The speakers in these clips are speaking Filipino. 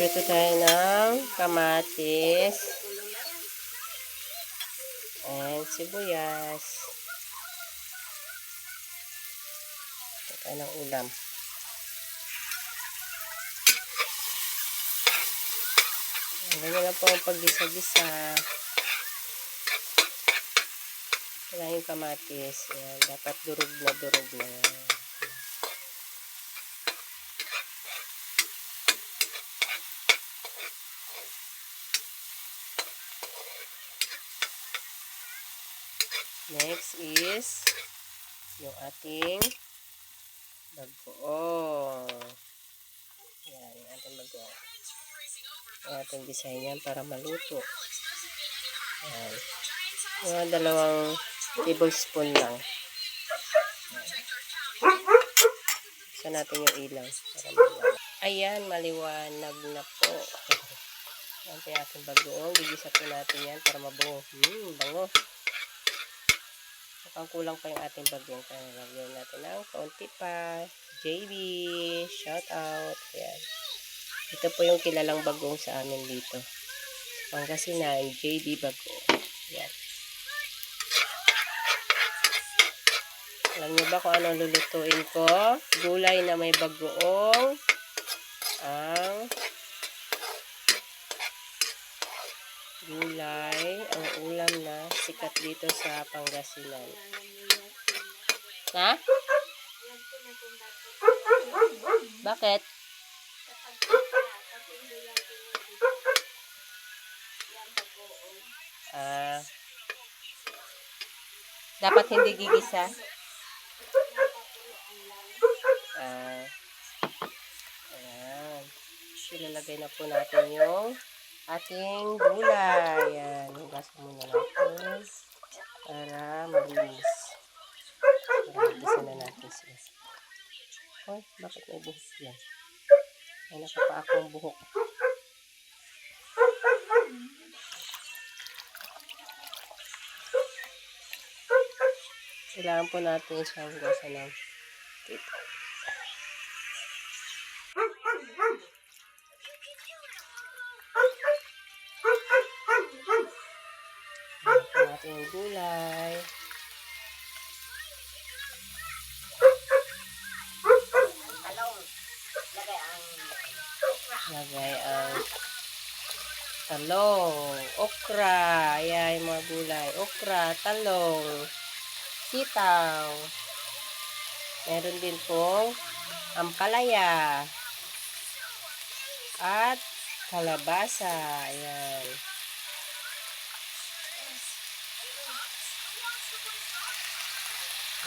Prito tayo ng kamatis and sibuyas. Ito tayo ng ulam. Ganyan lang po ang paggisa-gisa. Kailangan yung kamatis. Ayan, dapat durog na durog na. Next is yung ating bagoong. Yan, yung ating bagoong. Yung ating design yan para maluto. Yan. Yung 2 tablespoon lang. Buksan natin yung ilaw para maliwanag. Ayan, maliwanag na po. Yan po yung ating bagoong. Gigisa po natin yan para mabango. Bango. Mukhang kulang pa yung ating bagoong. Kaya nalagyan natin ng kaunti pa. JB, shout out. Ayan. Ito po yung kilalang bagoong sa amin dito. Pangasinan, JB bagoong. Ayan. Alam niyo ba kung anong lulutuin ko? Gulay na may bagoong. Ang gulay, ang ulam na sikat dito sa Pangasinan. Ha? Bakit? Dapat hindi gigisa. Ayan. Ilalagay na po natin yung ating gulay. Ayan. Hugasan muna natin para malinis. Hugasan na natin siya. Ay, bakit may buhok yan? Ay, nakapa akong buhok. Kailangan po natin siyang hugasan ng tito. Hugasan natin yung gulay. Lagay ang talong, okra, ayan yung mga gulay, okra, talong, sitaw, meron din pong ampalaya, at kalabasa, ayan.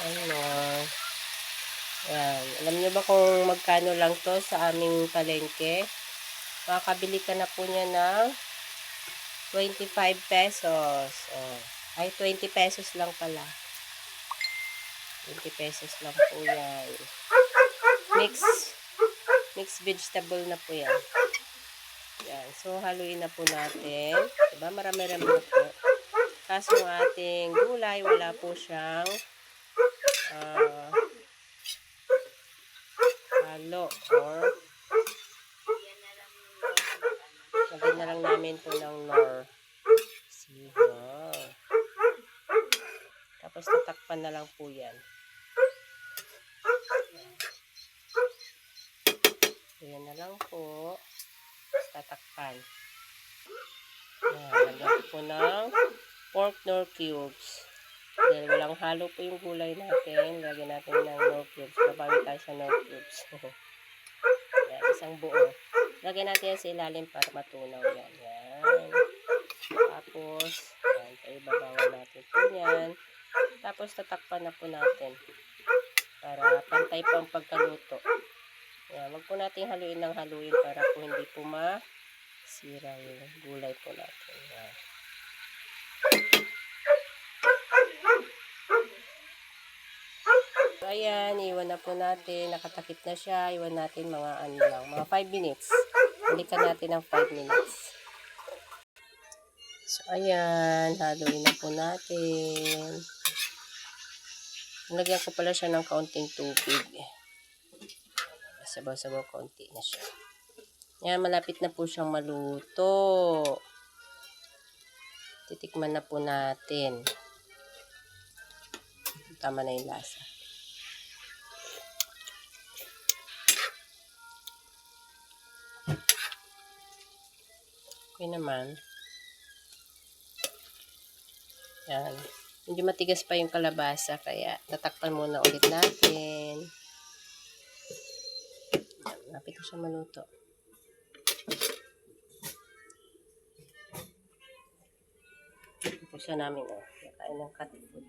Ayan. Ayan. Alam niyo ba kung magkano lang to sa aming palengke? Makakabili ka na po niya ng 25 pesos. Oh. Ay, 20 pesos lang pala. 20 pesos lang po yan. Mixed vegetable na po yan. Yan. So, haluin na po natin. Diba? Marami-rami na po. Kaso ng ating gulay, wala po siyang halo or lagyan na lang namin po ng nor. Siya. Tapos tatakpan na lang po yan. Yan na lang po. Tapos tatakpan. Lagyan po ng pork nor cubes. Dahil walang halo po yung gulay natin, lagyan natin ng nor cubes. Babawi tayo sa nor cubes. Yan, isang buo. Lagyan natin yan sa ilalim para matunaw yan. Yan. Tapos, yan, ibabawan natin po yan. Tapos, tatakpan na po natin para pantay po ang pagkaluto. Yan, wag po natin haluin ng haluin para po hindi po masira yung gulay po natin. Yan. So, ayan, iwan na po natin. Nakatakip na siya. Iwan natin mga mga 5 minutes. Balikan natin ng 5 minutes. So, ayan. Haluin na po natin. Nalagyan ko pala siya ng kaunting tubig. Sabaw-sabaw kaunti na siya. Yan, malapit na po siyang maluto. Titikman na po natin. Tama na yung lasa. Okay naman. Yan. Medyo matigas pa yung kalabasa, kaya tatakpan muna ulit natin. Yan, malapit na siya maluto. Pusa namin, kain ng cat food.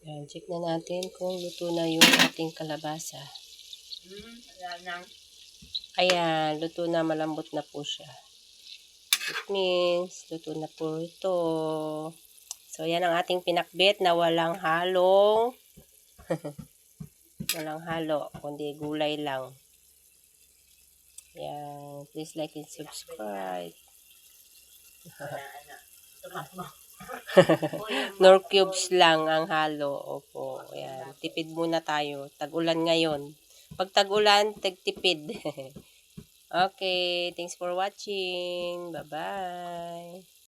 Yan, check na natin kung luto na yung ating kalabasa. Ayan, luto na, malambot na po siya. It means, luto na po ito. So, yan ang ating pinakbet na walang halong walang halo, kundi gulay lang. Yan, please like and subscribe. Nor cubes lang ang halo. Opo, ayan. Tipid muna tayo. Tag-ulan ngayon. Pag tag-ulan, tagtipid. Okay, thanks for watching. Bye-bye.